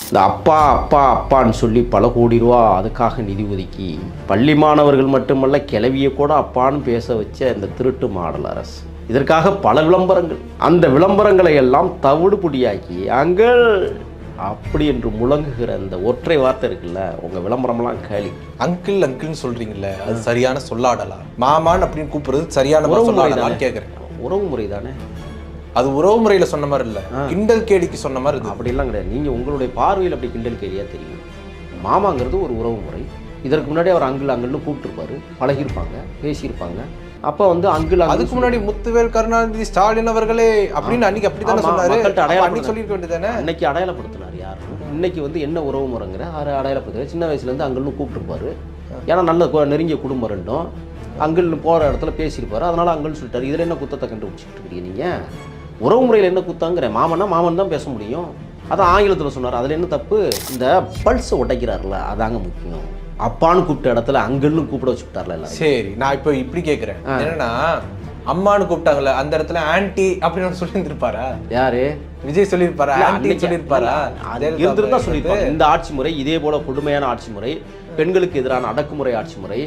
இந்த அப்பா அப்பா அப்பான்னு சொல்லி பல கோடி ரூபா அதுக்காக நிதி ஒதுக்கி பள்ளி மாணவர்கள் மட்டுமல்ல கிளவியை கூட அப்பான்னு பேச வச்ச இந்த திருட்டு மாடல் அரசு. இதற்காக பல விளம்பரங்கள், அந்த விளம்பரங்களை எல்லாம் தவிடு பொடியாக்கி அங்கள் அப்படி என்று முழங்குகிற அந்த ஒற்றை வார்த்தை இருக்குல்ல, உங்க விளம்பரம்லாம் கேலி. அங்கிள் அங்கிள்னு சொல்றீங்கல்ல, அது சரியான சொல்லாடலாம்? மாமான்னு அப்படின்னு கூப்பிடுறது சரியான சொல்லாடலாம் கேட்குறேன். உறவு முறை தானே அது. உறவு முறையில் சொன்ன மாதிரி இல்லை, கிண்டல் கேலிக்கு சொன்ன மாதிரி இருக்கு. அப்படிலாம் கிடையாது. நீங்கள் உங்களுடைய பார்வையில் அப்படி கிண்டல் கேலியாக தெரியும். மாமாங்கிறது ஒரு உறவு முறை. இதற்கு முன்னாடி அவர் அங்கிள் அங்கிள்னு கூப்பிட்டுருப்பாரு, பழகிருப்பாங்க, பேசியிருப்பாங்க. அப்போ வந்து அங்கிள், அதுக்கு முன்னாடி முத்துவேல் கருணாநிதி ஸ்டாலின் அவர்களே அப்படின்னு அன்னைக்கு அப்படி தானே சொன்னாரு. அன்னைக்கு சொல்லியிருக்க வேண்டியதானே. அன்னைக்கு அடையாளப்படுத்தினார் யாரும். இன்னைக்கு வந்து என்ன உறவு முறைங்கிற அடையாளப்படுத்துறாரு. சின்ன வயசுலேருந்து அங்கிள்னு கூப்பிட்டுருப்பாரு. ஏன்னா நல்ல நெருங்கிய குடும்பம் ரெண்டும். அங்கிள்னு போகிற இடத்துல பேசியிருப்பாரு, அதனால அங்கிள்னு சொல்லிட்டாரு. இதில் என்ன குத்தத்தை கண்டுபிடிச்சிட்டு இருக்கீங்க நீங்கள்? உறவு முறையில் என்ன குத்தாங்கிற? மாமன்னா மாமன் தான் பேச முடியும். அதான் ஆங்கிலத்தில் சொன்னார், அதில் என்ன தப்பு? இந்த பல்ஸை உடைக்கிறாருல, அதாங்க முக்கியம். அப்பான்னு கூப்பிட்ட இடத்துல அங்கிள்னு கூப்பிட வச்சுக்கிட்டார்ல. சரி, நான் இப்போ இப்படி கேட்குறேன். என்னன்னா, அம்மானு கூப்பிட்டாங்கல்ல, அந்த இடத்துல ஆன்டி அப்படின்னு சொல்லியிருந்திருப்பாரா? யாரு? விஜய் சொல்லியிருப்பாரா? ஆன்டி சொல்லியிருப்பாரா? இருந்திருந்தா சொல்லியிருப்பாரு. இந்த ஆட்சி முறை இதே போல கொடுமையான ஆட்சி முறை, பெண்களுக்கு எதிரான அடக்குமுறை ஆட்சி முறை,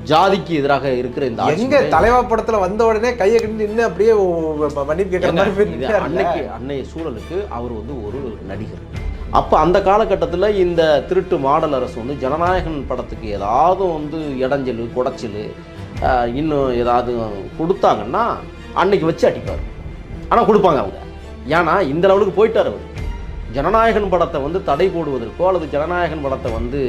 ஜாதிக்கு எதிராக இருக்கிற இந்த எங்க தலைவா படத்துல வந்த உடனே கையை கட்டி நின்று அப்படியே மன்னிப்பு கேட்கிற மாதிரி அன்னைய சூழலுக்கு அவர் வந்து ஒரு நடிகர். அப்போ அந்த காலகட்டத்தில் இந்த திருட்டு மாடல் அரசு வந்து ஜனநாயகன் படத்துக்கு ஏதாவது வந்து இடைஞ்சல் குடைச்சல் இன்னும் ஏதாவது கொடுத்தாங்கன்னா அன்னைக்கு வச்சு அடிப்பார். ஆனால் கொடுப்பாங்க அவங்க. ஏன்னா இந்த லெவலுக்கு போயிட்டார் அவர். ஜனநாயகன் படத்தை வந்து தடை போடுவதற்கோ அல்லது ஜனநாயகன் படத்தை வந்து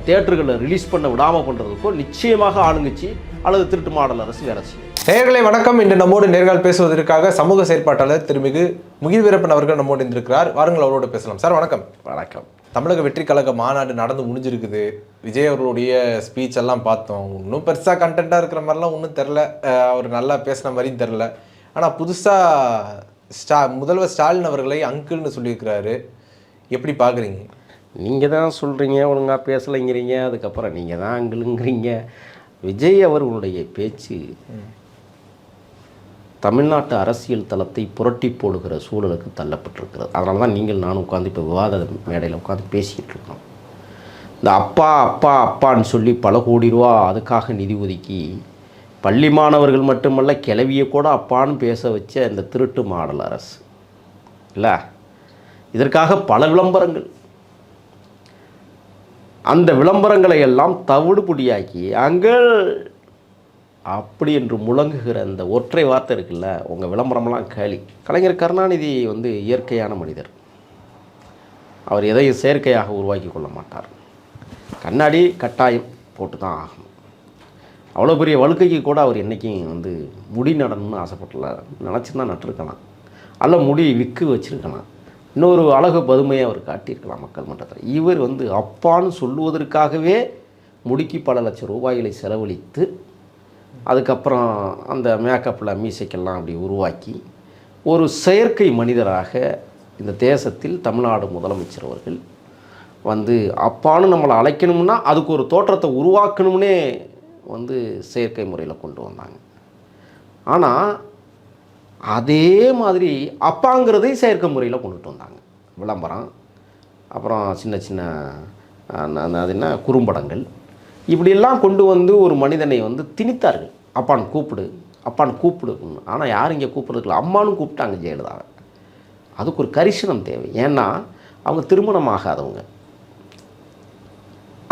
தியேட்டர்களில் ரிலீஸ் பண்ண விடாமல் பண்ணுறதுக்கோ நிச்சயமாக ஆளுங்கட்சி அல்லது திருட்டு மாடல் அரசு வேலை செய்யும். நேயர்களே வணக்கம். இன்று நம்மோடு நேர்காணல் பேசுவதற்காக சமூக செயற்பாட்டாளர் திருமிகு முகில் வீரப்பன் அவர்கள் நம்மோடு இருந்திருக்கிறார். வாருங்கள், அவரோடு பேசலாம். சார் வணக்கம். வணக்கம். தமிழக வெற்றி கழக மாநாடு நடந்து முடிஞ்சிருக்குது. விஜய் அவர்களுடைய ஸ்பீச் எல்லாம் பார்த்தோம். இன்னும் பெருசாக கண்டென்ட்டாக இருக்கிற மாதிரிலாம் ஒன்றும் தெரில, அவர் நல்லா பேசின மாதிரியும் தெரில. ஆனால் புதுசாக முதல்வர் ஸ்டாலின் அவர்களை அங்கிள்னு சொல்லியிருக்கிறாரு. எப்படி பார்க்குறீங்க? நீங்கள் தான் சொல்கிறீங்க ஒழுங்காக பேசலைங்கிறீங்க, அதுக்கப்புறம் நீங்கள் தான் அங்கிளுங்கிறீங்க. விஜய் அவர்களுடைய பேச்சு தமிழ்நாட்டு அரசியல் தளத்தை புரட்டி போடுகிற சூழலுக்கு தள்ளப்பட்டிருக்கிறது. அதனால தான் நீங்கள் நானும் உட்காந்து இப்போ விவாத மேடையில் உட்காந்து பேசிக்கிட்டு இருக்கோம். இந்த அப்பா அப்பா அப்பான்னு சொல்லி பல கோடி ரூபா அதுக்காக நிதி ஒதுக்கி பள்ளி மாணவர்கள் மட்டுமல்ல கிளவியை கூட அப்பான்னு பேச வச்ச இந்த திருட்டு மாடல் அரசு இல்லை. இதற்காக பல விளம்பரங்கள், அந்த விளம்பரங்களை எல்லாம் தவிடு பொடியாக்கி அங்கள் அப்படி என்று முழங்குகிற அந்த ஒற்றை வார்த்தை இருக்குல்ல, உங்கள் விளம்பரம்லாம் கேலி. கலைஞர் கருணாநிதி வந்து இயற்கையான மனிதர். அவர் எதையும் செயற்கையாக உருவாக்கி கொள்ள மாட்டார். கண்ணாடி கட்டாயம் போட்டு தான் ஆகணும். அவ்வளோ பெரிய வழுக்கைக்கு கூட அவர் என்றைக்கும் வந்து முடி நடணும்னு ஆசைப்படல. நினச்சிருந்தா நட்டுருக்கலாம், அல்ல முடி விக்கு வச்சுருக்கலாம், இன்னொரு அழகு பதுமையை அவர் காட்டியிருக்கலாம் மக்கள் மன்றத்தில். இவர் வந்து அப்பான்னு சொல்லுவதற்காகவே முடிக்கு பல லட்சம் ரூபாய்களை செலவழித்து அதுக்கப்புறம் அந்த மேக்கப்பில் மீசைக்கெல்லாம் அப்படி உருவாக்கி ஒரு செயற்கை மனிதராக இந்த தேசத்தில் தமிழ்நாடு முதலமைச்சர் அவர்கள் வந்து அப்பான்னு நம்மளை அழைக்கணும்னா அதுக்கு ஒரு தோற்றத்தை உருவாக்கணும்னே வந்து செயற்கை முறையில் கொண்டு வந்தாங்க. ஆனால் அதே மாதிரி அப்பாங்கிறதை செயற்கை முறையில் கொண்டுட்டு வந்தாங்க. விளம்பரம், அப்புறம் சின்ன சின்ன அது என்ன குறும்படங்கள், இப்படியெல்லாம் கொண்டு வந்து ஒரு மனிதனை வந்து திணித்தார்கள். அப்பான்னு கூப்பிடு, அப்பான்னு கூப்பிடு. ஆனால் யாரும் இங்கே கூப்பிட்றதுக்குள்ள அம்மானு கூப்பிட்டாங்க ஜெயலலிதாவை. அதுக்கு ஒரு கரிசனம் தேவை. ஏன்னா அவங்க திருமணம் ஆகாதவங்க,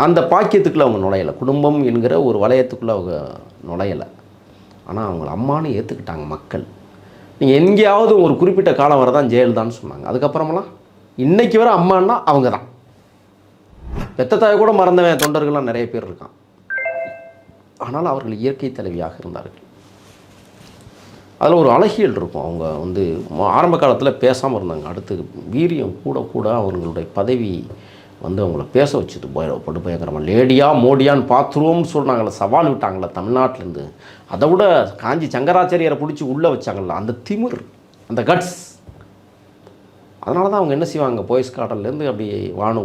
அந்த பாக்கியத்துக்குள்ளே அவங்க நுழையலை, குடும்பம் என்கிற ஒரு வளையத்துக்குள்ளே அவங்க நுழையலை. ஆனால் அவங்கள அம்மானு ஏற்றுக்கிட்டாங்க மக்கள். நீங்கள் எங்கேயாவது ஒரு குறிப்பிட்ட காலம் வர தான் ஜெயலலிதான்னு சொன்னாங்க. அதுக்கப்புறமெல்லாம் இன்றைக்கி வர அம்மானா அவங்க தான். பெத்த தாயை கூட மறந்தவன் தொண்டர்கள்லாம் நிறைய பேர் இருக்கான். ஆனால் அவர்கள் இயற்கை தலைவியாக இருந்தார்கள். அதில் ஒரு அழகியல் இருக்கும். அவங்க வந்து ஆரம்ப காலத்தில் பேசாமல் இருந்தாங்க. அடுத்து வீரியம் கூட கூட அவங்களுடைய பதவி வந்து அவங்கள பேச வச்சுது. பயங்கரமாக லேடியா மோடியான்னு பார்த்துருவோம்னு சொன்னாங்களே, சவால் விட்டாங்களே தமிழ்நாட்டிலேருந்து. அதை விட காஞ்சி சங்கராச்சாரியரை பிடிச்சி உள்ளே வச்சாங்கள்ல, அந்த திமிர், அந்த கட்ஸ். அதனால தான் அவங்க என்ன செய்வாங்க, போயஸ் கார்டன்லேருந்து அப்படி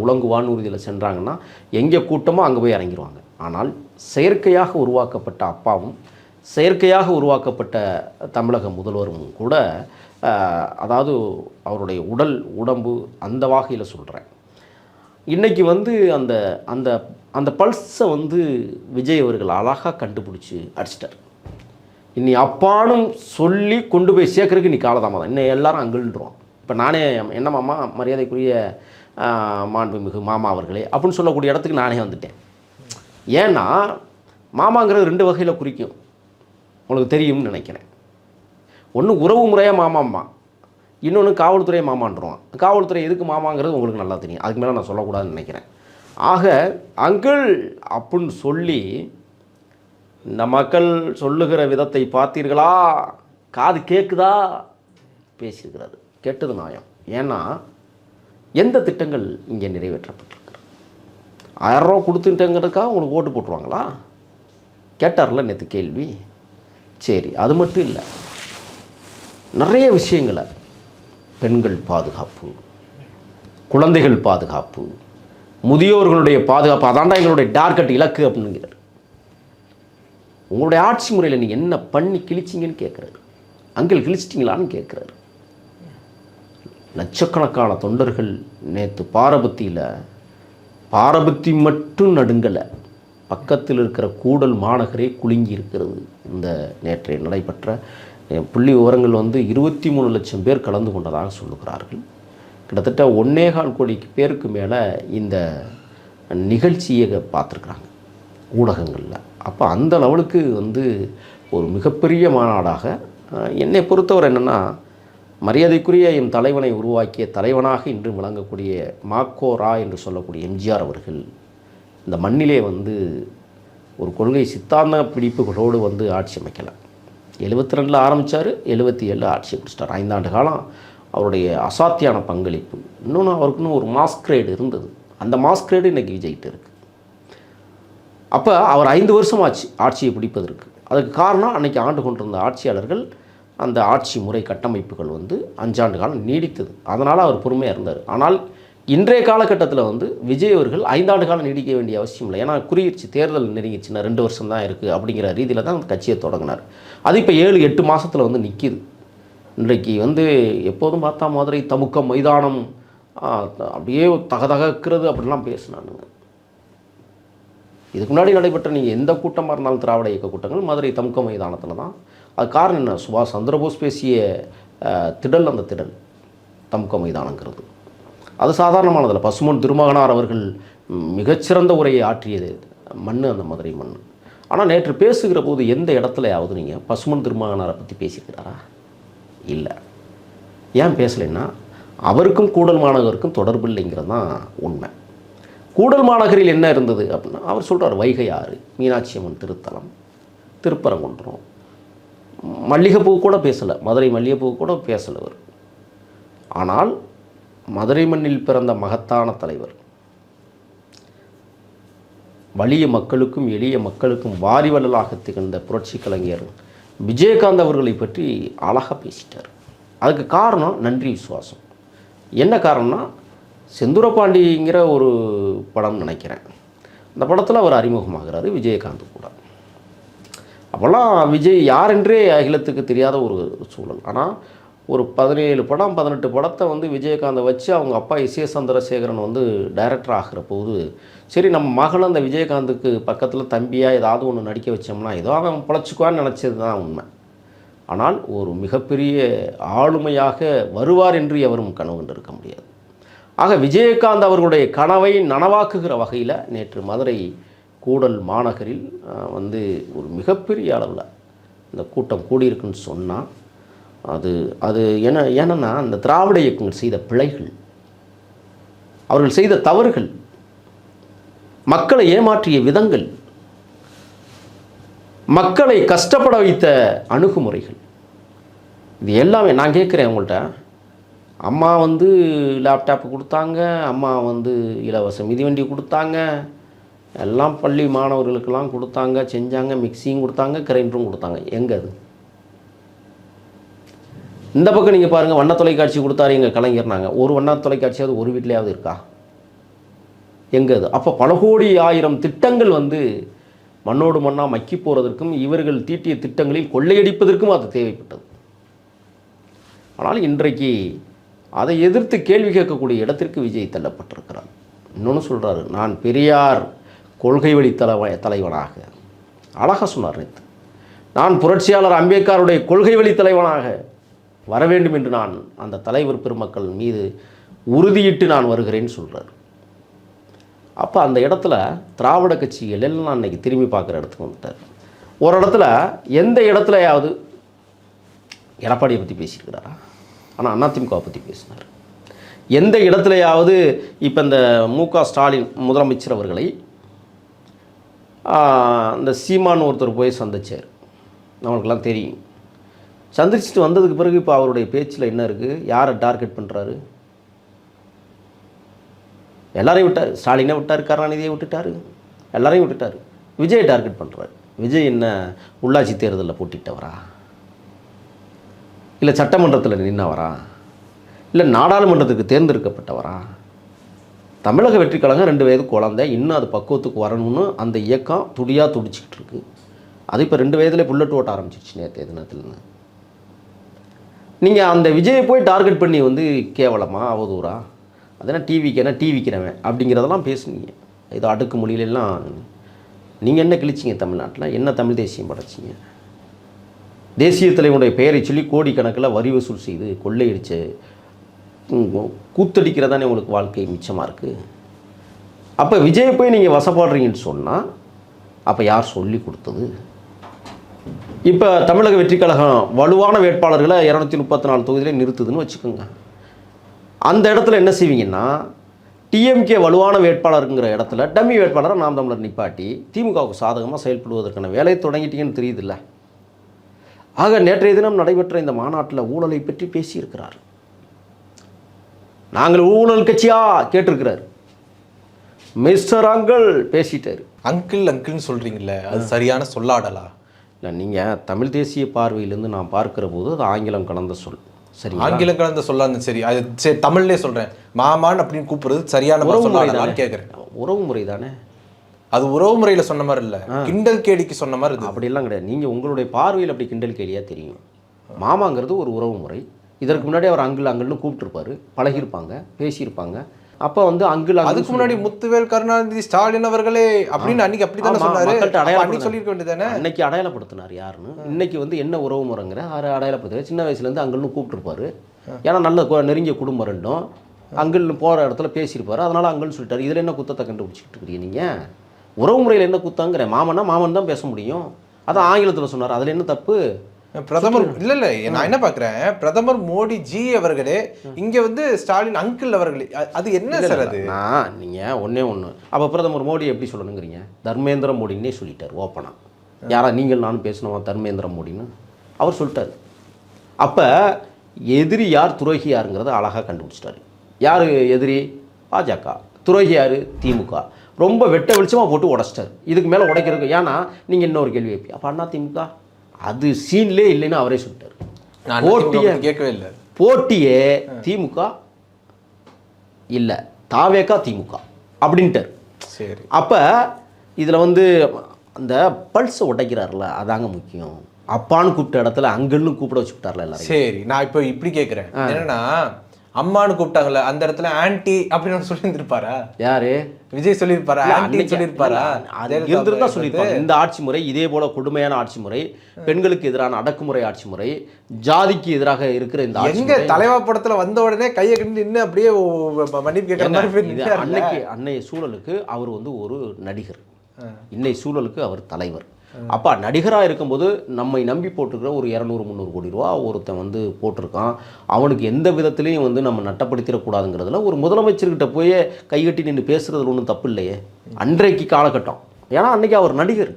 உலங்கு வானூர்தியில் சென்றாங்கன்னா எங்கே கூட்டமோ அங்கே போய் இறங்கிடுவாங்க. ஆனால் செயற்கையாக உருவாக்கப்பட்ட அப்பாவும் செயற்கையாக உருவாக்கப்பட்ட தமிழக முதல்வரும் கூட, அதாவது அவருடைய உடம்பு அந்த வகையில் சொல்கிறேன், இன்றைக்கி வந்து அந்த அந்த அந்த பல்ஸை வந்து விஜய் அவர்கள் அழகாக கண்டுபிடிச்சி அடிச்சிட்டார். இன்னி அப்பானும் சொல்லி கொண்டு போய் சேர்க்கறதுக்கு நீ காலதாமதம், இன்னும் எல்லாரும் அங்கல்ன்றோம். இப்போ நானே என்ன மாமா, மரியாதைக்குரிய மாண்புமிகு மாமா அவர்களே அப்படின்னு சொல்லக்கூடிய இடத்துக்கு நானே வந்துட்டேன். ஏன்னா மாமாங்கிறது 2 வகையில் குறிக்கும், உங்களுக்கு தெரியும்னு நினைக்கிறேன். ஒன்று உறவு முறையாக மாமாம்மா, இன்னொன்று காவல்துறை மாமான்றோம். காவல்துறை எதுக்கு மாமாங்கிறது உங்களுக்கு நல்லா தெரியும், அதுக்கு மேலே நான் சொல்லக்கூடாதுன்னு நினைக்கிறேன். ஆக அங்கிள் அப்படின்னு சொல்லி இந்த மக்கள் சொல்லுகிற விதத்தை பார்த்தீர்களா, காது கேட்குதா, பேசியிருக்கிறாரு. கேட்டது நியாயம். ஏன்னா எந்த திட்டங்கள் இங்கே நிறைவேற்றப்பட்டிருக்கு? 1000 ரூபா கொடுத்துட்டேங்கிறதுக்காக உங்களுக்கு ஓட்டு போட்டுருவாங்களா? கேட்டார்ல நேற்று கேள்வி. சரி, அது மட்டும் இல்லை, நிறைய விஷயங்களை, பெண்கள் பாதுகாப்பு, குழந்தைகள் பாதுகாப்பு, முதியோர்களுடைய பாதுகாப்பு, அதாண்டா எங்களுடைய டார்கெட் இலக்கு அப்படிங்கிறார். உங்களுடைய ஆட்சி முறையில் நீங்கள் என்ன பண்ணி கிழிச்சிங்கன்னு கேட்குறாரு. அங்கிள் கிழிச்சிட்டிங்களான்னு கேட்குறாரு. லட்சக்கணக்கான தொண்டர்கள் நேற்று பாரபத்தி மட்டும் நடுங்கலை, பக்கத்தில் இருக்கிற கூடல் மாநகரே குலுங்கி இருக்கிறது. இந்த நேற்றைய நடைபெற்ற புள்ளி விவரங்கள் வந்து 23 லட்சம் பேர் கலந்து கொண்டதாக சொல்லுகிறார்கள். கிட்டத்தட்ட 1.25 கோடி பேருக்கு மேலே இந்த நிகழ்ச்சியை பார்த்துருக்குறாங்க ஊடகங்களில். அப்போ அந்த லெவலுக்கு வந்து ஒரு மிகப்பெரிய மாநாடாக என்னை பொறுத்தவரை என்னென்னா, மரியாதைக்குரிய என் தலைவனை உருவாக்கிய தலைவனாக இன்று விளங்கக்கூடிய மாக்கோ ரா என்று சொல்லக்கூடிய எம்ஜிஆர் அவர்கள் இந்த மண்ணிலே வந்து ஒரு கொள்கை சித்தாந்த பிடிப்புகளோடு வந்து ஆட்சி அமைக்கலை. 72 ஆரம்பித்தார், 77 ஆட்சி பிடிச்சிட்டார். 5 ஆண்டு காலம் அவருடைய அசாத்தியான பங்களிப்பு. இன்னொன்று அவருக்குன்னு ஒரு மாஸ்கிரேடு இருந்தது. அந்த மாஸ்கிரேடு இன்றைக்கி விஜய்கிட்ட இருக்குது. அப்போ அவர் 5 வருஷம் ஆட்சியை பிடிப்பதற்கு. அதுக்கு காரணம் அன்றைக்கி ஆண்டு கொண்டிருந்த ஆட்சியாளர்கள், அந்த ஆட்சி முறை கட்டமைப்புகள் வந்து 5 ஆண்டு காலம் நீடித்தது. அதனால் அவர் பொறுமையாக இருந்தார். ஆனால் இன்றைய காலகட்டத்தில் வந்து விஜய் அவர்கள் 5 ஆண்டு காலம் நீடிக்க வேண்டிய அவசியம் இல்லை. ஏன்னா குறியிடுச்சு, தேர்தல் நெருங்கிச்சுன்னா 2 வருஷம் தான் இருக்குது அப்படிங்கிற ரீதியில் தான் அந்த கட்சியை தொடங்கினார். அது இப்போ 7-8 மாதத்தில் வந்து நிற்கிது. இன்றைக்கு வந்து எப்போதும் பார்த்தா மதுரை தமுக்க மைதானம் அப்படியே தகதகிறது அப்படிலாம் பேசினானுங்க. இதுக்கு முன்னாடி நடைபெற்ற நீங்கள் எந்த கூட்டமாக இருந்தாலும் திராவிட இயக்க கூட்டங்கள் மதுரை தமுக்க மைதானத்தில் தான். அது காரணம் என்ன? சுபாஷ் சந்திரபோஸ் பேசிய திடல், அந்த திடல் தமுக்க மைதானங்கிறது அது சாதாரணமானதில்லை. பசுமன் திருமகனார் அவர்கள் மிகச்சிறந்த உரையை ஆற்றியது மண், அந்த மதுரை மண். ஆனால் நேற்று பேசுகிற போது எந்த இடத்துலையாவது நீங்கள் பசுமன் திருமகனாரை பற்றி பேசியிருக்கிறாரா? இல்லை. ஏன் பேசலைன்னா, அவருக்கும் கூடல் மாநகருக்கும் தொடர்பு இல்லைங்கிறது தான் உண்மை. கூடல் மாநகரில் என்ன இருந்தது அப்படின்னா, அவர் சொல்கிறார் வைகை ஆறு, மீனாட்சி அம்மன் திருத்தலம், திருப்பரங்குன்றம், மல்லிகைப்பூ கூட பேசலை, மதுரை மல்லிகைப்பூ கூட பேசலை அவர். ஆனால் மதுரை மண்ணில் பிறந்த மகத்தான தலைவர், வலிய மக்களுக்கும் எளிய மக்களுக்கும் வாரிவள்ளலாக திகழ்ந்த புரட்சி கலைஞர் விஜயகாந்த் அவர்களை பற்றி அழகாக பேசிட்டார். அதுக்கு காரணம் நன்றி விசுவாசம். என்ன காரணம்னா, செந்தூரபாண்டிங்கிற ஒரு படம் நினைக்கிறேன், அந்த படத்தில் அவர் அறிமுகமாகிறாரு விஜயகாந்த் கூட. அப்போல்லாம் விஜய் யாரென்றே அகிலத்துக்கு தெரியாத ஒரு சூழல். ஆனால் ஒரு 17 படம் 18 படத்தை வந்து விஜயகாந்தை வச்சு அவங்க அப்பா எஸ்.ஏ. சந்திரசேகரன் வந்து டைரக்டர் ஆகிற போது, சரி நம்ம மகள் அந்த விஜயகாந்துக்கு பக்கத்தில் தம்பியாக ஏதாவது ஒன்று நடிக்க வச்சோம்னா ஏதோ அவன் பிழைச்சிக்குவான்னு நினச்சது தான் உண்மை. ஆனால் ஒரு மிகப்பெரிய ஆளுமையாக வருவார் என்று எவரும் கனவு கண்டிருக்க முடியாது. ஆக விஜயகாந்த் அவர்களுடைய கனவை நனவாக்குகிற வகையில் நேற்று மதுரை கூடல் மாநகரில் வந்து ஒரு மிகப்பெரிய அளவில் இந்த கூட்டம் கூடியிருக்குன்னு சொன்னால், அது ஏன்னா அந்த திராவிட இயக்கங்கள் செய்த பிழைகள், அவர்கள் செய்த தவறுகள், மக்களை ஏமாற்றிய விதங்கள், மக்களை கஷ்டப்பட வைத்த அணுகுமுறைகள், இது எல்லாமே நான் கேட்குறேன் உங்கள்கிட்ட. அம்மா வந்து லேப்டாப்பு கொடுத்தாங்க, அம்மா வந்து இலவச மிதிவண்டி கொடுத்தாங்க, எல்லாம் பள்ளி மாணவர்களுக்கெல்லாம் கொடுத்தாங்க, செஞ்சாங்க, மிக்சியும் கொடுத்தாங்க, கிரைண்டரும் கொடுத்தாங்க. எங்கே அது? இந்த பக்கம் நீங்கள் பாருங்கள், வண்ண தொலைக்காட்சி கொடுத்தாரு எங்கள் கலைஞர்னாங்க. ஒரு வண்ண தொலைக்காட்சியாவது ஒரு வீட்லையாவது இருக்கா? எங்கே அது? அப்போ பல கோடி ஆயிரம் திட்டங்கள் வந்து மண்ணோடு மண்ணாக மக்கி போகிறதற்கும் இவர்கள் தீட்டிய திட்டங்களில் கொள்ளையடிப்பதற்கும் அது தேவைப்பட்டது. ஆனால் இன்றைக்கு அதை எதிர்த்து கேள்வி கேட்கக்கூடிய இடத்திற்கு விஜய் தள்ளப்பட்டிருக்கிறார். இன்னொன்று சொல்கிறாரு, நான் பெரியார் கொள்கை வழி தலைவனாக, அழகாக சொன்னார் நேற்று. நான் புரட்சியாளர் அம்பேத்கருடைய கொள்கை வழி தலைவனாக வர வேண்டும் என்று நான் அந்த தலைவர் பெருமக்கள் மீது உறுதியிட்டு நான் வருகிறேன்னு சொல்கிறார். அப்போ அந்த இடத்துல திராவிட கட்சிகள் எல்லாம் அன்றைக்கி திரும்பி பார்க்குற இடத்துக்கு வந்துட்டார். ஒரு இடத்துல எந்த இடத்துலையாவது எடப்பாடியை பற்றி பேசியிருக்கிறாரா? ஆனால் அதிமுகவை பற்றி பேசினார். எந்த இடத்துலையாவது இப்போ இந்த மு.க. ஸ்டாலின் முதலமைச்சர் அவர்களை இந்த சீமான் ஒருத்தர் போய் சந்திச்சார், நம்மளுக்கெல்லாம் தெரியும். சந்திச்சுட்டு வந்ததுக்கு பிறகு இப்போ அவருடைய பேச்சில் என்ன இருக்குது? யாரை டார்கெட் பண்ணுறாரு? எல்லாரையும் விட்டார். ஸ்டாலினை விட்டார், கருணாநிதியை விட்டுட்டார், எல்லாரையும் விட்டுட்டார். விஜயை டார்கெட் பண்ணுறாரு. விஜய் என்ன உள்ளாட்சி தேர்தலில் போட்டிட்டவரா? இல்லை சட்டமன்றத்தில் நின்றவரா? இல்லை நாடாளுமன்றத்துக்கு தேர்ந்தெடுக்கப்பட்டவரா? தமிழக வெற்றி கழகம் 2 வயது குழந்தை, இன்னும் அது பக்குவத்துக்கு வரணும்னு அந்த இயக்கம் துடியாக துடிச்சிக்கிட்டு இருக்கு. அது இப்போ 2 வயதுலேயே புல்லட் ஓட்ட ஆரம்பிச்சிருச்சு நேற்று தினத்துலன்னு. நீங்கள் அந்த விஜயை போய் டார்கெட் பண்ணி வந்து கேவலமா அவதூறா? அதெல்லாம் டிவி விற்கிறவன் அப்படிங்கிறதெல்லாம் பேசுனீங்க. இது அடுக்கு மொழியிலெல்லாம் நீங்கள் என்ன கிழிச்சிங்க? தமிழ்நாட்டில் என்ன தமிழ் தேசியம் படைச்சிங்க? தேசிய தலைவனுடைய பெயரை சொல்லி கோடிக்கணக்கில் வரி வசூல் செய்து கொள்ளையடிச்சு கூத்தடிக்கிறதானே உங்களுக்கு வாழ்க்கை மிச்சமாக இருக்குது. அப்போ விஜயை போய் நீங்கள் வசப்படுறீங்கன்னு சொன்னால் அப்போ யார் சொல்லி கொடுத்தது? இப்போ தமிழக வெற்றி கழகம் வலுவான வேட்பாளர்களை 234 தொகுதியிலே நிறுத்துதுன்னு வச்சுக்கோங்க. அந்த இடத்துல என்ன செய்வீங்கன்னா, டிஎம்கே வலுவான வேட்பாளருங்கிற இடத்துல டம்மி வேட்பாளரை நாம் தமிழர் நிப்பாட்டி திமுகவுக்கு சாதகமாக செயல்படுவதற்கான வேலையை தொடங்கிட்டீங்கன்னு தெரியுதுல்ல. ஆக நேற்றைய தினம் நடைபெற்ற இந்த மாநாட்டில் ஊழலை பற்றி பேசியிருக்கிறார். நாங்கள் ஊழல் கட்சியா கேட்டிருக்கிறார். Mister uncle பேசிட்டார். அங்கிள்னு சொல்கிறீங்களே, அது சரியான சொல்லாடலா? இல்லை, நீங்கள் தமிழ் தேசிய பார்வையிலேருந்து நான் பார்க்குற போது அது ஆங்கிலம் கலந்த சொல். சரி, ஆங்கிலம் கலந்த சொல்லாது. சரி, அது சரி, தமிழ்லேயே சொல்கிறேன். மாமான் அப்படின்னு கூப்பிடுறது சரியான சொல்லாடலான்னு கேட்குறேன். உறவு முறை தானே அது? உறவு முறையில் சொன்ன மாதிரி இல்லை, கிண்டல் கேலிக்கு சொன்ன மாதிரி இருக்குது. அப்படிலாம் கிடையாது. நீங்கள் உங்களுடைய பார்வையில் அப்படி கிண்டல் கேலியாக தெரியும். மாமாங்கிறது ஒரு உறவு முறை. இதற்கு முன்னாடி அவர் அங்கிள்னு கூப்பிட்டுருப்பாரு, பழகிருப்பாங்க, பேசியிருப்பாங்க. அப்போ வந்து அங்கிள், அதுக்கு முன்னாடி முத்துவேல் கருணாநிதி ஸ்டாலின் அவர்களே அப்படின்னு அன்னைக்கு அப்படி தானே சொன்னாரு. அன்னைக்கு சொல்லியிருக்க வேண்டியதானே. அன்னைக்கு அடையாளப்படுத்தினார் யாருன்னு. இன்னைக்கு வந்து என்ன உறவு முறைங்கிற அடையாளப்படுத்த சின்ன வயசுலேருந்து அங்கிள்னு கூப்பிட்டுருப்பாரு. ஏன்னா நல்ல நெருங்கிய குடும்பம் ரெண்டும். அங்கிள் போகிற இடத்துல பேசியிருப்பாரு, அதனால அங்கிள்னு சொல்லிட்டாரு. இதில் என்ன குத்தத்தை கண்டுபிடிச்சிக்கிட்டு இருக்கிறீங்க நீங்கள்? உறவு முறையில் என்ன குத்தாங்கிறேன்? மாமன் தான் பேச முடியும். அதான் ஆங்கிலத்தில் சொன்னார், அதில் என்ன தப்பு? பிரதமர் இல்லை, நான் என்ன பார்க்குறேன், பிரதமர் மோடி ஜி அவர்களே இங்கே வந்து ஸ்டாலின் அங்கிள் அவர்களே, அது என்ன சார்? அது நீங்கள் ஒன்றே ஒன்று. அப்போ பிரதமர் மோடி எப்படி சொல்லணுங்கிறீங்க? தர்மேந்திர மோடின்னே சொல்லிட்டார் ஓப்பனாக. யாரா நீங்கள் நானும் பேசணுமா தர்மேந்திர மோடின்னு அவர் சொல்லிட்டார். அப்போ எதிரி யார், துரோகி யாருங்கிறத அழகாக கண்டுபிடிச்சிட்டாரு. யார் எதிரி? பாஜக. துரோகி யார்? திமுக. ரொம்ப வெட்ட வெளிச்சமாக போட்டு உடச்சிட்டார். இதுக்கு மேலே உடைக்கிறதுக்கு. ஏன்னா நீங்கள் இன்னொரு கேள்வி வைப்பி, அப்போ அண்ணா திமுக அது சீன்லே இல்லைன்னு அவரே சொல்லிட்டார். போட்டியே கேட்கவே இல்லை. போட்டியே திமுக இல்லை, தாவேக்கா திமுக அப்படின்ட்டார். சரி, அப்போ இதில் வந்து அந்த பல்ஸை உடைக்கிறார்ல, அதாங்க முக்கியம். அப்பான்னு கூப்பிட்ட இடத்துல அங்கன்னு கூப்பிட வச்சுக்கிட்டார்ல எல்லாரும். சரி, நான் இப்போ இப்படி கேட்குறேன். என்னன்னா, அம்மானு கூப்பிட்டாங்கல்ல, அந்த இடத்துல ஆன்டி அப்படின்னு சொல்லியிருந்திருப்பாரா? யாரு? விஜய் சொல்லியிருப்பாரா? ஆன்டி சொல்லியிருப்பாரா? இருந்திருந்தா சொல்லியிருப்பாரு. இந்த ஆட்சி முறை இதே போல கொடுமையான ஆட்சி முறை, பெண்களுக்கு எதிரான அடக்குமுறை ஆட்சி முறை, ஜாதிக்கு எதிராக இருக்கிற இந்த எங்க தலைவா படத்துல வந்த உடனே கையை கண்டு நின்று அப்படியே மன்னிப்பு கேட்கிற மாதிரி. அன்னைய சூழலுக்கு அவர் வந்து ஒரு நடிகர், இன்னை சூழலுக்கு அவர் தலைவர். அப்போ நடிகராக இருக்கும்போது நம்மை நம்பி போட்டுக்கிற ஒரு 200-300 கோடி ரூபா ஒருத்தன் வந்து போட்டிருக்கான். அவனுக்கு எந்த விதத்துலையும் வந்து நம்ம நட்டப்படுத்திடக்கூடாதுங்கிறதுல ஒரு முதலமைச்சர்கிட்ட போய் கைகட்டி நின்று பேசுகிறதுல ஒன்றும் தப்பு இல்லையே அன்றைக்கு காலகட்டம். ஏன்னா அன்றைக்கி அவர் நடிகர்.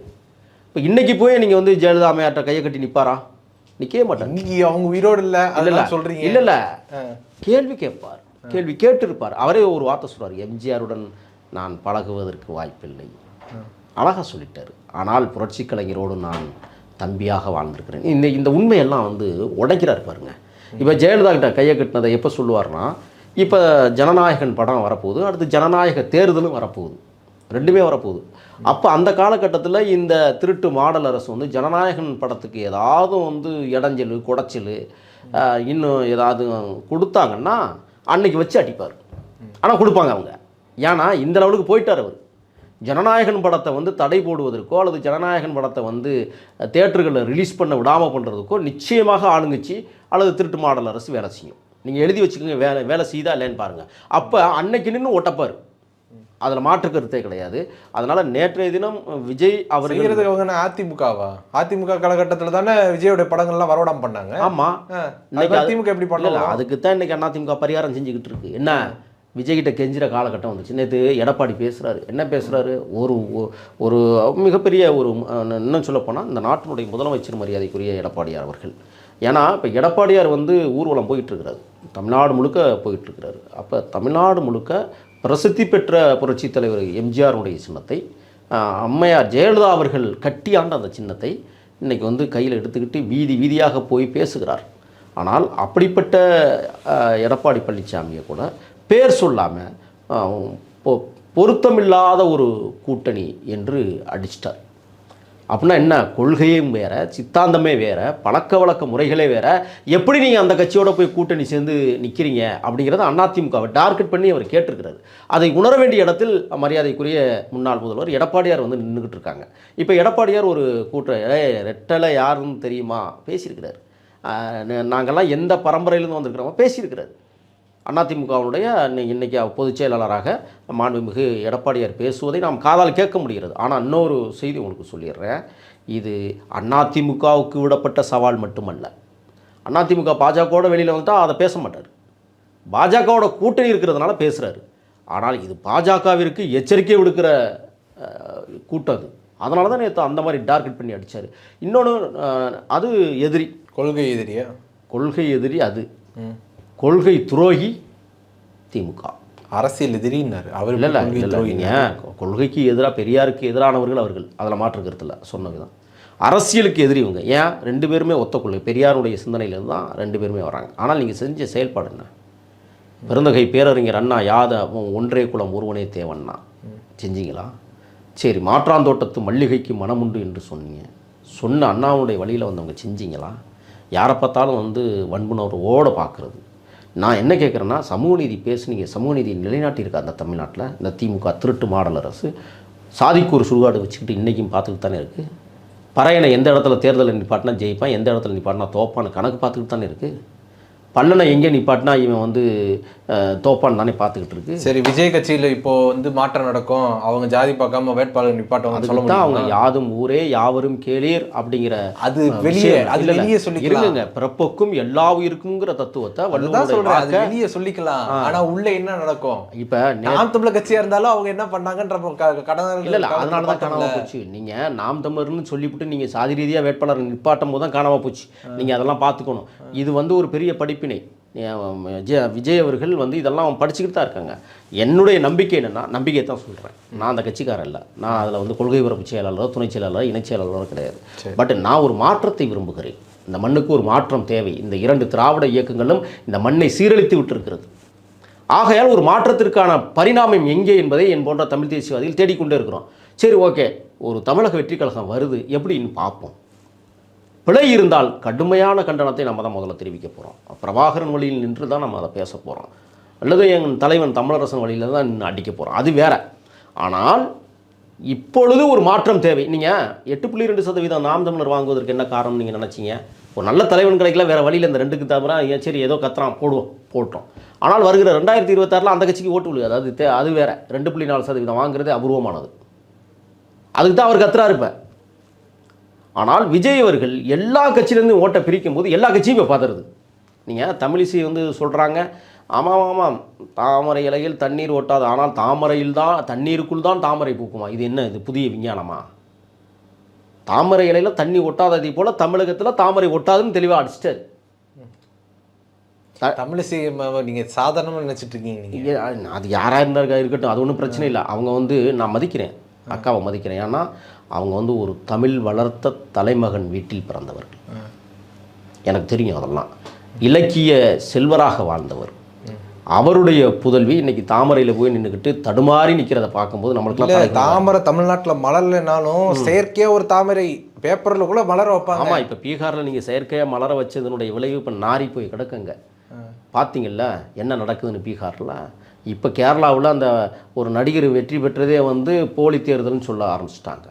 இப்போ இன்றைக்கி போய் நீங்கள் வந்து ஜெயலலிதா அம்மையார்ட்ட கையை கட்டி நிற்பாரா? நிற்கவே மாட்டார். இன்னைக்கு அவங்க உயிரோடு இல்லை, அதெல்லாம் சொல்கிறீங்க. இல்லை, கேள்வி கேட்பார், கேள்வி கேட்டிருப்பார். அவரே ஒரு வார்த்தை சொல்கிறார், எம்ஜிஆருடன் நான் பழகுவதற்கு வாய்ப்பில்லை, அழகாக சொல்லிட்டார். ஆனால் புரட்சி கலைஞரோடு நான் தம்பியாக வாழ்ந்திருக்கிறேன். இந்த உண்மையெல்லாம் வந்து உடைக்கிறார் பாருங்க. இப்போ ஜெயலலிதா கிட்ட கையை கட்டினதை எப்போ சொல்லுவார்னா, இப்போ ஜனநாயகன் படம் வரப்போகுது, அடுத்து ஜனநாயக தேர்தலும் வரப்போகுது, ரெண்டுமே வரப்போகுது. அப்போ அந்த காலகட்டத்தில் இந்த திருட்டு மாடல் அரசு வந்து ஜனநாயகன் படத்துக்கு ஏதாவது வந்து இடைஞ்சல் குடைச்சல் இன்னும் ஏதாவது கொடுத்தாங்கன்னா அன்னைக்கு வச்சு அடிப்பார். ஆனால் கொடுப்பாங்க அவங்க. ஏன்னா இந்த லெவலுக்கு போயிட்டார் அவர். ஜனநாயகன் படத்தை வந்து தடை போடுவதற்கோ அல்லது ஜனநாயகன் படத்தை வந்து தியேட்டர்களில் ரிலீஸ் பண்ண விடாமல் பண்ணுறதுக்கோ நிச்சயமாக ஆளுங்கட்சி அல்லது திருட்டு மாடல் அரசு வேலை செய்யும். நீங்கள் எழுதி வச்சுக்கோங்க, வேலை செய்தா இல்லைன்னு பாருங்கள். அப்போ அன்னைக்கு நின்று ஒட்டப்பார், அதில் மாற்று கருத்தே கிடையாது. அதனால் நேற்றைய தினம் விஜய் அவர் அவங்க அதிமுகவா? அதிமுக காலகட்டத்தில் தானே விஜயோட படங்கள்லாம் வரவிடாம பண்ணாங்க. ஆமாம், இன்னைக்கு அதிமுக எப்படி பண்ணல? அதுக்கு தான் இன்னைக்கு அதிமுக பரிகாரம் செஞ்சுக்கிட்டு இருக்கு. என்ன விஜய்கிட்ட கெஞ்சிற காலகட்டம் வந்துச்சு. நேற்று எடப்பாடி பேசுகிறாரு. என்ன பேசுகிறாரு? ஒரு மிகப்பெரிய இன்னும் சொல்லப்போனால் இந்த நாட்டினுடைய முதலமைச்சர் மரியாதைக்குரிய எடப்பாடியார் அவர்கள். ஏன்னா இப்போ எடப்பாடியார் வந்து ஊர்வலம் போயிட்டுருக்கிறாரு, தமிழ்நாடு முழுக்க போயிட்டுருக்கிறாரு. அப்போ தமிழ்நாடு முழுக்க பிரசித்தி பெற்ற புரட்சித் தலைவர் எம்ஜிஆருடைய சின்னத்தை, அம்மையார் ஜெயலலிதா அவர்கள் கட்டியாண்ட அந்த சின்னத்தை இன்றைக்கி வந்து கையில் எடுத்துக்கிட்டு வீதி வீதியாக போய் பேசுகிறார். ஆனால் அப்படிப்பட்ட எடப்பாடி பழனிசாமியை கூட பேர் சொல்லாமல் பொருத்தமில்லாத ஒரு கூட்டணி என்று அடிச்சிட்டார். அப்படின்னா என்ன? கொள்கையும் வேறு, சித்தாந்தமே வேறு, பழக்க வழக்க முறைகளே வேறு. எப்படி நீங்கள் அந்த கட்சியோட போய் கூட்டணி சேர்ந்து நிற்கிறீங்க அப்படிங்கிறத அதிமுகவை டார்கெட் பண்ணி அவர் கேட்டிருக்கிறார். அதை உணர வேண்டிய இடத்தில் மரியாதைக்குரிய முன்னாள் முதல்வர் எடப்பாடியார் வந்து நின்றுக்கிட்டு இருக்காங்க. இப்போ எடப்பாடியார் ஒரு ரெட்டலை யாருன்னு தெரியுமா பேசியிருக்கிறார். நாங்கள்லாம் எந்த பரம்பரையிலேருந்து வந்திருக்கிறோமோ பேசியிருக்கிறார். அதிமுகவுடைய இன்றைக்கி பொதுச் செயலாளராக மாண்புமிகு எடப்பாடியார் பேசுவதை நாம் காதால் கேட்க முடிகிறது. ஆனால் இன்னொரு செய்தி உங்களுக்கு சொல்லிடுறேன். இது அதிமுகவுக்கு விடப்பட்ட சவால் மட்டுமல்ல. அதிமுக பாஜகவோட வெளியில் வந்துட்டால் அதை பேச மாட்டார். பாஜகவோட கூட்டணி இருக்கிறதுனால பேசுகிறாரு. ஆனால் இது பாஜகவிற்கு எச்சரிக்கை விடுக்கிற கூட்டம் அது. அதனால தான் நேற்று அந்த மாதிரி டார்கெட் பண்ணி அடித்தார். இன்னொன்று, அது எதிரி, கொள்கை எதிரியா? கொள்கை எதிரி அது. கொள்கை துரோகி திமுக. அரசியல் எதிரின்னாரு அவர். இல்லைங்க, கொள்கைக்கு எதிராக பெரியாருக்கு எதிரானவர்கள் அவர்கள், அதில் மாற்று கருத்தில் சொன்னது தான். அரசியலுக்கு எதிரி இவங்க. ஏன்? ரெண்டு பேருமே ஒத்த கொள்கை, பெரியாருடைய சிந்தனையிலேருந்து தான் ரெண்டு பேருமே வராங்க. ஆனால் நீங்கள் செஞ்ச செயல்பாடு என்ன? பெருந்தகை பேரறிஞர் அண்ணா யாத ஒன்றே குலம் ஒருவனே தேவன்னா செஞ்சீங்களா? சரி, மாற்றாந்தோட்டத்து மல்லிகைக்கு மனமுண்டு என்று சொன்னீங்க. சொன்ன அண்ணாவுடைய வழியில் வந்தவங்க செஞ்சீங்களா? யாரை பார்த்தாலும் வந்து வன்புணர்வோடு பார்க்குறது. நான் என்ன கேட்குறேன்னா, சமூக நீதி பேசுனீங்க, சமூக நீதி நிலைநாட்டியிருக்கா அந்த தமிழ்நாட்டில் இந்த திமுக திருட்டு மாடல் அரசு? சாதிக்கு ஒரு சுடுகாடு வச்சுக்கிட்டு இன்றைக்கும் பார்த்துக்கிட்டு தானே இருக்குது. பறையனை எந்த இடத்துல தேர்தலில் நிப்பாட்டினா ஜெயிப்பான், எந்த இடத்துல நிப்பாட்டினா தோப்பான்னு கணக்கு பார்த்துக்கிட்டு தானே இருக்குது. பல்லனை எங்கே நிப்பாட்டினா இவன் வந்து தோப்பான்னு தானே பார்த்துக்கிட்டு இருக்கு. சரி, விஜய் கட்சியில் இப்போ வந்து மாற்றம் நடக்கும், அவங்க ஜாதி பார்க்காம வேட்பாளர் நிப்பாட்டுவாங்க சொல்ல முடியும். அவங்க யாதும் ஊரே யாவரும் கேளீர் அப்படிங்கிற அது வெளியே சொல்லிக்கலாங்க. பிறப்புக்கும் எல்லா உயிருக்குங்கிற தத்துவத்தை வெளியே சொல்லிக்கலாம். ஆனா உள்ள என்ன நடக்கும்? இப்ப நாம் தமிழர் கட்சியா இருந்தாலும் அவங்க என்ன பண்ணாங்கன்ற கடந்த இல்ல அதனாலதான் காணாம போச்சு. நீங்க நாம் தமிழர்னு சொல்லிவிட்டு நீங்க சாதி ரீதியா வேட்பாளர் நிப்பாட்டும் போது தான் காணாம போச்சு. நீங்க அதெல்லாம் பார்த்துக்கணும். இது வந்து ஒரு பெரிய படிப்பினை. விஜய் அவர்கள் வந்து இதெல்லாம் படிச்சுக்கிட்டு தான் இருக்காங்க. என்னுடைய நம்பிக்கை என்னென்னா, நம்பிக்கை தான் சொல்கிறேன், நான் அந்த கட்சிக்காரன் இல்லை, நான் அதில் வந்து கொள்கை பரப்பு செயலாளரோ துணை செயலாளரோ இணைச் செயலாளரோ கிடையாது. பட் நான் ஒரு மாற்றத்தை விரும்புகிறேன். இந்த மண்ணுக்கு ஒரு மாற்றம் தேவை. இந்த இரண்டு திராவிட இயக்கங்களும் இந்த மண்ணை சீரழித்து விட்டிருக்கிறது. ஆகையால் ஒரு மாற்றத்திற்கான பரிணாமம் எங்கே என்பதை என் போன்ற தமிழ் தேசியவாதிகள் தேடிக்கொண்டே இருக்கிறோம். சரி, ஓகே, ஒரு தமிழக வெற்றி கழகம் வருது, எப்படின்னு பார்ப்போம். பிழை இருந்தால் கடுமையான கண்டனத்தை நம்ம தான் முதல்ல தெரிவிக்க போகிறோம். பிரபாகரன் வழியில் நின்று தான் நம்ம அதை பேச போகிறோம், அல்லது எங்கள் தலைவன் தமிழரசன் வழியில் தான் நின்று அடிக்க போகிறோம். அது வேற. ஆனால் இப்பொழுது ஒரு மாற்றம் தேவை. நீங்கள் 8.2% நாம் தமிழர் வாங்குவதற்கு என்ன காரணம் நீங்கள் நினச்சிங்க? ஒரு நல்ல தலைவன் கிடைக்கல, வேறு வழியில் இந்த ரெண்டுக்கு தவிர சரி ஏதோ கத்துறான் போட்டோம். ஆனால் வருகிற 2026 அந்த கட்சிக்கு ஓட்டு விழுது. அதாவது அது வேற. 2.4% வாங்குறது அபூர்வமானது. அதுக்கு தான் அவர் கத்துறாரு இப்போ. ஆனால் விஜய் அவர்கள் எல்லா கட்சியிலேருந்து ஓட்டை பிரிக்கும் போது எல்லா கட்சியும் இப்போ பார்த்துருது. நீங்கள் தமிழிசை வந்து சொல்கிறாங்க, ஆமாம் தாமரை இலையில் தண்ணீர் ஓட்டாது, ஆனால் தாமரையில் தான் தண்ணீருக்குள் தான் தாமரை பூக்குமா? இது என்ன? இது புதிய விஞ்ஞானமா? தாமரை இலையில் தண்ணி ஒட்டாததை போல் தமிழகத்தில் தாமரை ஒட்டாதுன்னு தெளிவாக அடிச்சிட்டாரு. தமிழிசை நீங்கள் சாதாரணமாக நினச்சிட்டு இருக்கீங்க. அது யாராக இருந்தா இருக்கட்டும், அது ஒன்றும் பிரச்சனை இல்லை. அவங்க வந்து நான் மதிக்கிறேன், அக்காவை மதிக்கிறேன். ஏன்னா அவங்க வந்து ஒரு தமிழ் வளர்த்த தலைமகன் வீட்டில் பிறந்தவர்கள். எனக்கு தெரியும் அதெல்லாம். இலக்கிய செல்வராக வாழ்ந்தவர். அவருடைய புதல்வி இன்னைக்கு தாமரையில் போய் நின்றுக்கிட்டு தடுமாறி நிற்கிறத பார்க்கும்போது நம்மளுக்கு தாமரை தமிழ்நாட்டில் மலர்லனாலும் செயற்கையாக ஒரு தாமரை பேப்பரில் கூட மலர வைப்பாங்க. ஆமாம், இப்போ பீகாரில் நீங்கள் செயற்கையாக மலர வச்சதனுடைய விளைவு இப்போ நாரி போய் கிடக்குங்க. பார்த்தீங்கல்ல என்ன நடக்குதுன்னு? பீகாரில் இப்போ கேரளாவில் அந்த ஒரு நடிகர் வெற்றி பெற்றதே வந்து போலி தேர்தல்னு சொல்ல ஆரம்பிச்சிட்டாங்க.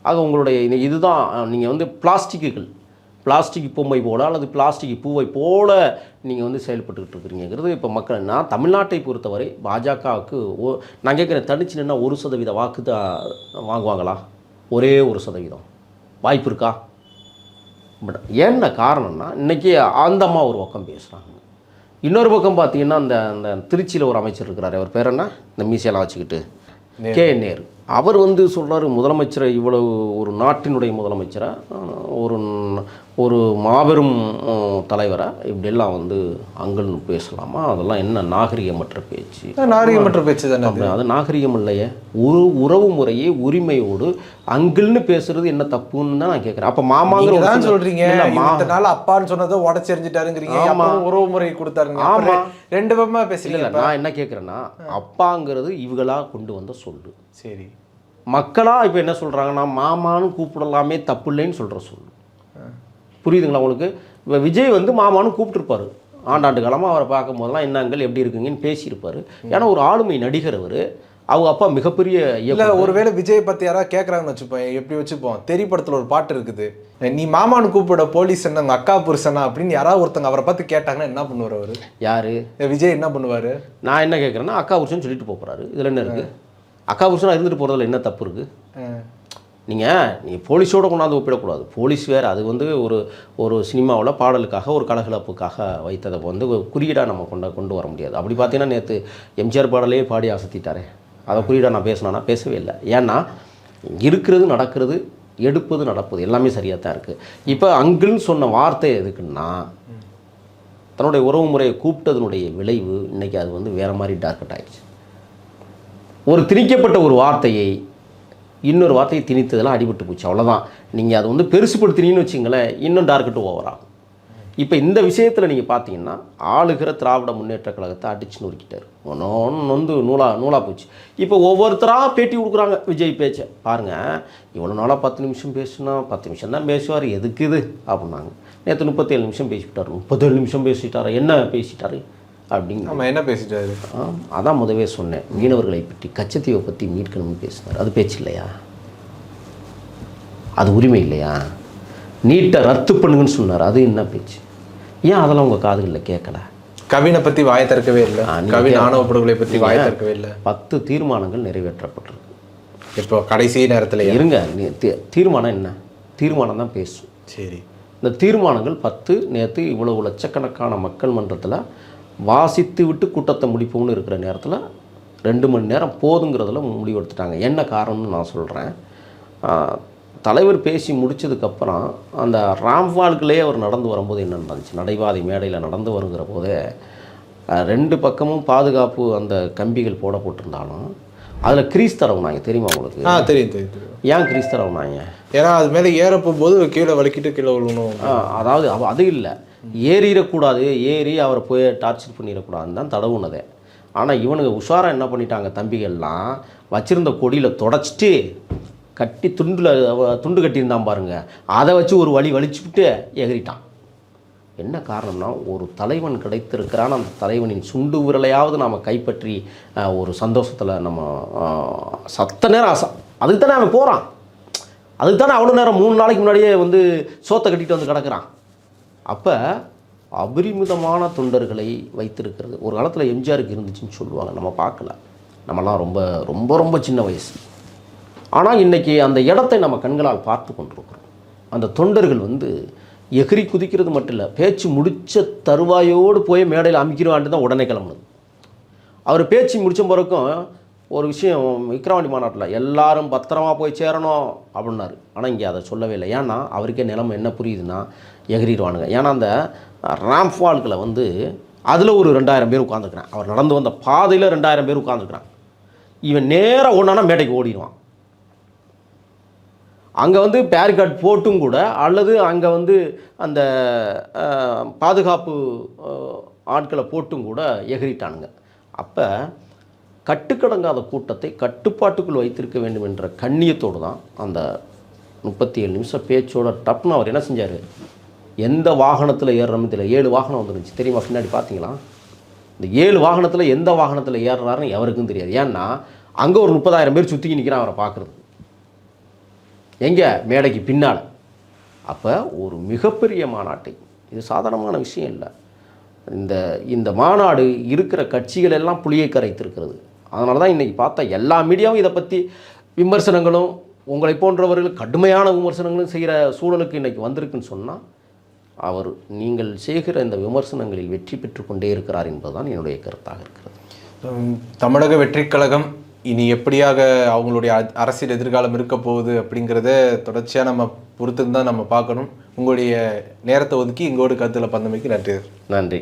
ஆக உங்களுடைய இதுதான் நீங்கள் வந்து பிளாஸ்டிக் பொம்மை போல அல்லது பிளாஸ்டிக் பூவை போல நீங்கள் வந்து செயல்பட்டுக்கிட்டு இருக்கிறீங்கிறது இப்போ மக்கள். நான் தமிழ்நாட்டை பொறுத்தவரை பாஜகவுக்கு நான் கேட்குறேன், தனிச்சு நின்னா 1% வாக்கு தான் வாங்குவாங்களா? ஒரே 1% வாய்ப்பு இருக்கா? பட் என்ன காரணம்னா இன்றைக்கி அந்த அம்மா ஒரு பக்கம் பேசுகிறாங்க, இன்னொரு பக்கம் பார்த்தீங்கன்னா அந்த திருச்சியில் ஒரு அமைச்சர் இருக்கிறார், அவர் பேர் என்ன, இந்த மீசையெல்லாம் வச்சுக்கிட்டு கே நேரு, அவர் வந்து சொல்கிறார் முதலமைச்சரை இவ்வளவு ஒரு நாட்டினுடைய முதலமைச்சரை ஒரு மாபெரும் தலைவரை இப்படியெல்லாம் வந்து அங்கல்னு பேசலாமா? அதெல்லாம் என்ன நாகரிகமற்ற பேச்சு? நாகரிகமற்ற பேச்சு தானே அது நாகரிகம் இல்லையே. ஒரு உறவு முறையே உரிமையோடு அங்கிள்னு பேசுறது என்ன தப்புன்னு தான் நான் கேட்குறேன். அப்போ மாமாங்கிற தான் சொல்றீங்க, நாள் அப்பான்னு சொன்னதை உடச்செறிஞ்சிட்டாருங்கிறீங்க, உறவு முறை கொடுத்தாருங்க. ஆமாம், ரெண்டு பக்கமா பேசல. நான் என்ன கேட்குறேன்னா, அப்பாங்கிறது இவங்களா கொண்டு வந்த சொல்லு. சரி, மக்களா இப்போ என்ன சொல்கிறாங்கன்னா மாமான்னு கூப்பிடலாமே தப்பு இல்லைன்னு சொல்கிற சொல்லு. புரியுதுங்களா உங்களுக்கு? இப்போ விஜய் வந்து மாமான்னு கூப்பிட்டுருப்பாரு, ஆண்டாண்டு காலமாக அவரை பார்க்கும் போதெல்லாம் என்னங்கள் எப்படி இருக்குங்கன்னு பேசியிருப்பார். ஏன்னா ஒரு ஆளுமை நடிகர் அவர், அவங்க அப்பா மிகப்பெரிய. இல்லை, ஒருவேளை விஜய் பற்றி யாராவது கேட்குறாங்கன்னு வச்சுப்போம், எப்படி வச்சுப்போம், தெரியப்படத்தில் ஒரு பாட்டு இருக்குது, நீ மாமான்னு கூப்பிட போலீஸ் என்ன உங்கள் அக்கா புருஷனா அப்படின்னு யாராவது ஒருத்தங்க அவரை பார்த்து கேட்டாங்கன்னா என்ன பண்ணுவார் அவர்? யார்? விஜய் என்ன பண்ணுவார்? நான் என்ன கேட்குறேன்னா, அக்கா புருஷன் சொல்லிட்டு போகிறாரு, இதில் என்ன இருக்குது? அக்கா புருஷனாக இருந்துட்டு போகிறதுல என்ன தப்பு இருக்குது? நீங்கள் போலீஸோடு கொண்டாந்து ஒப்பிடக்கூடாது. போலீஸ் வேறு, அது வந்து ஒரு சினிமாவில் பாடலுக்காக ஒரு கலகலப்புக்காக வைத்ததை வந்து குறியீடாக நம்ம கொண்டு வர முடியாது. அப்படி பார்த்தீங்கன்னா நேற்று எம்ஜிஆர் பாடலே பாடி அசத்திட்டாரே, அதை குறியீடாக நான் பேசினா பேசவே இல்லை. ஏன்னா இருக்கிறது நடக்கிறது, எடுப்பது நடப்பது எல்லாமே சரியாக தான் இருக்குது. இப்போ அங்கிள்னு சொன்ன வார்த்தை எதுக்குன்னா, தன்னுடைய உறவு முறையை கூப்பிட்டதனுடைய விளைவு இன்றைக்கி அது வந்து வேறு மாதிரி டார்கெட் ஆகிடுச்சு. ஒரு திணிக்கப்பட்ட ஒரு வார்த்தையை இன்னொரு வார்த்தையை திணித்ததெல்லாம் அடிபட்டு போச்சு, அவ்வளோதான். நீங்கள் அதை வந்து பெருசுப்படுத்தினீன்னு வச்சிங்களேன், இன்னும் டார்கெட்டு ஓவராகும். இப்போ இந்த விஷயத்தில் நீங்கள் பார்த்தீங்கன்னா ஆளுகிற திராவிட முன்னேற்ற கழகத்தை அடிச்சு நொறுக்கிட்டார், ஒன்று நூலாக போச்சு. இப்போ ஒவ்வொருத்தராக பேட்டி கொடுக்குறாங்க விஜய் பேச்சை பாருங்கள். இவ்வளோ நாளாக 10 நிமிஷம் பேசுனா 10 நிமிஷம் தான் பேசுவார், எதுக்கு இது அப்படின்னாங்க. நேற்று 37 நிமிஷம் பேசிவிட்டார், 37 நிமிஷம் பேசிட்டார், என்ன பேசிட்டார் அப்படிங்க. நம்ம என்ன பேசிட்டாரு? அதான் முதவே சொன்னேன், மீனவர்களை பற்றி கச்சத்தீவை பற்றி மீட்கணும்னு பேசினார். அது பேச்சு இல்லையா? அது உரிமை இல்லையா? நீட்டை ரத்து பண்ணுங்கன்னு சொன்னார், அது என்ன பேச்சு? ஏன் அதெல்லாம் உங்கள் காதுகளில் கேட்கல? கவினை பற்றி வாய திறக்கவே இல்லை, கவின் ஆணவ படுகொலை பற்றி வாய திறக்கவே இல்லை. 10 தீர்மானங்கள் நிறைவேற்றப்பட்டிருக்கு. இப்போ கடைசி நேரத்தில் இருங்க, தீர்மானம் என்ன? தீர்மானம் தான் பேசும். சரி, இந்த தீர்மானங்கள் 10 நேற்று இவ்வளவு லட்சக்கணக்கான மக்கள் மன்றத்தில் வாசித்து விட்டு கூட்டத்தை முடிப்போம்னு இருக்கிற நேரத்தில் 2 மணி நேரம் போதுங்கிறதுல முடிவெடுத்துட்டாங்க. என்ன காரணம்னு நான் சொல்கிறேன். தலைவர் பேசி முடித்ததுக்கப்புறம் அந்த ராம்வால்களே அவர் நடந்து வரும்போது என்ன நடந்துச்சு, நடைபாதை மேடையில் நடந்து வருங்கிற போதே 2 பக்கமும் பாதுகாப்பு அந்த கம்பிகள் போட்டிருந்தாலும் அதில் கிரீஸ் தரவுனாங்க, தெரியுமா உங்களுக்கு? தெரியும். ஏன் கிரீஸ் தரவுனாங்க? ஏன்னா அது மேலே ஏற போகும்போது கீழே வலிக்கிட்டு கீழே விழணும். அதாவது அது இல்லை, ஏறிடக்கூடாது, ஏறி அவரை போய் டார்ச்சர் பண்ணிடக்கூடாதுன்னு தான் தடவுனதே. ஆனால் இவனுங்க உஷாராக என்ன பண்ணிட்டாங்க, தம்பிகள்லாம் வச்சுருந்த கொடியில் தொடச்சிட்டு கட்டி துண்டு கட்டியிருந்தான் பாருங்கள், அதை வச்சு ஒரு வலிச்சுவிட்டு எகிரிட்டான். என்ன காரணம்னா, ஒரு தலைவன் கிடைத்திருக்கிறான், அந்த தலைவனின் சுண்டு விரலையாவது நாம் கைப்பற்றி ஒரு சந்தோஷத்தில் நம்ம சத்த நேரம் அதுக்கு தானே அவன் போகிறான், அதுக்கு தானே அவ்வளோ நேரம் 3 நாளைக்கு முன்னாடியே வந்து சோத்தை கட்டிட்டு வந்து கிடக்கிறான். அப்போ அபரிமிதமான தொண்டர்களை வைத்திருக்கிறது ஒரு காலத்தில் எம்ஜிஆருக்கு இருந்துச்சுன்னு சொல்லுவாங்க, நம்ம பார்க்கல, நம்மலாம் ரொம்ப ரொம்ப ரொம்ப சின்ன வயசு. ஆனால் இன்றைக்கி அந்த இடத்தை நம்ம கண்களால் பார்த்து கொண்டிருக்கிறோம். அந்த தொண்டர்கள் வந்து எகிரி குதிக்கிறது மட்டும் இல்லை, பேச்சு முடித்த தருவாயோடு போய் மேடையில் அமைக்கிறவான்ட்டு தான் உடனே கிளம்புனது. அவர் பேச்சு முடித்த பிறக்கும் ஒரு விஷயம், விக்ரவாண்டி மாநாட்டில் எல்லாரும் பத்திரமா போய் சேரணும் அப்படின்னாரு. ஆனால் இங்கே அதை சொல்லவே இல்லை. ஏன்னா அவருக்கே நிலைமை என்ன புரியுதுன்னா, எகிரிடுவானுங்க. ஏன்னா அந்த ராம்ஃபால்களை வந்து அதில் ஒரு 2000 பேர் உட்காந்துருக்குறான், அவர் நடந்து வந்த பாதையில் 2000 பேர் உட்காந்துருக்குறான். இவன் நேராக ஒன்றானா மேடைக்கு ஓடிடுவான். அங்கே வந்து பேரிகார்ட் போட்டும் கூட, அல்லது அங்கே வந்து அந்த பாதுகாப்பு ஆட்களை போட்டும் கூட எகிரிட்டானுங்க. அப்போ கட்டுக்கடங்காத கூட்டத்தை கட்டுப்பாட்டுக்குள் வைத்திருக்க வேண்டும் என்ற கண்ணியத்தோடு தான் அந்த 37 நிமிஷம் பேச்சோட டப்புன்னு அவர் என்ன செஞ்சார், எந்த வாகனத்தில் ஏறுறோம்னு தெரியல, 7 வாகனம் வந்துருந்துச்சு தெரியுமா, பின்னாடி பார்த்தீங்களா? இந்த 7 வாகனத்தில் எந்த வாகனத்தில் ஏறுறாருன்னு எவருக்கும் தெரியாது. ஏன்னா அங்கே ஒரு 30,000 பேர் சுற்றிக்கி நிற்கிறான் அவரை பார்க்குறது, எங்கே மேடைக்கு பின்னால். அப்போ ஒரு மிகப்பெரிய மாநாட்டை, இது சாதாரணமான விஷயம் இல்லை. இந்த மாநாடு இருக்கிற கட்சிகள் எல்லாம் புளியை கரைத்திருக்கிறது. அதனால தான் இன்றைக்கி பார்த்தா எல்லா மீடியாவும் இதை பற்றி விமர்சனங்களும், உங்களை போன்றவர்கள் கடுமையான விமர்சனங்களும் செய்கிற சூழலுக்கு இன்றைக்கி வந்திருக்குன்னு சொன்னால், அவர் நீங்கள் செய்கிற இந்த விமர்சனங்களில் வெற்றி பெற்று கொண்டே இருக்கிறார் என்பதுதான் என்னுடைய கருத்தாக இருக்கிறது. தமிழக வெற்றிக் கழகம் இனி எப்படியாக அவங்களுடைய அரசியல் எதிர்காலம் இருக்க போகுது அப்படிங்கிறத தொடர்ச்சியாக நம்ம பொறுத்து தான் நம்ம பார்க்கணும். உங்களுடைய நேரத்தை ஒதுக்கி இங்கோடு கருத்தில் பந்தமைக்கு நன்றி. நன்றி.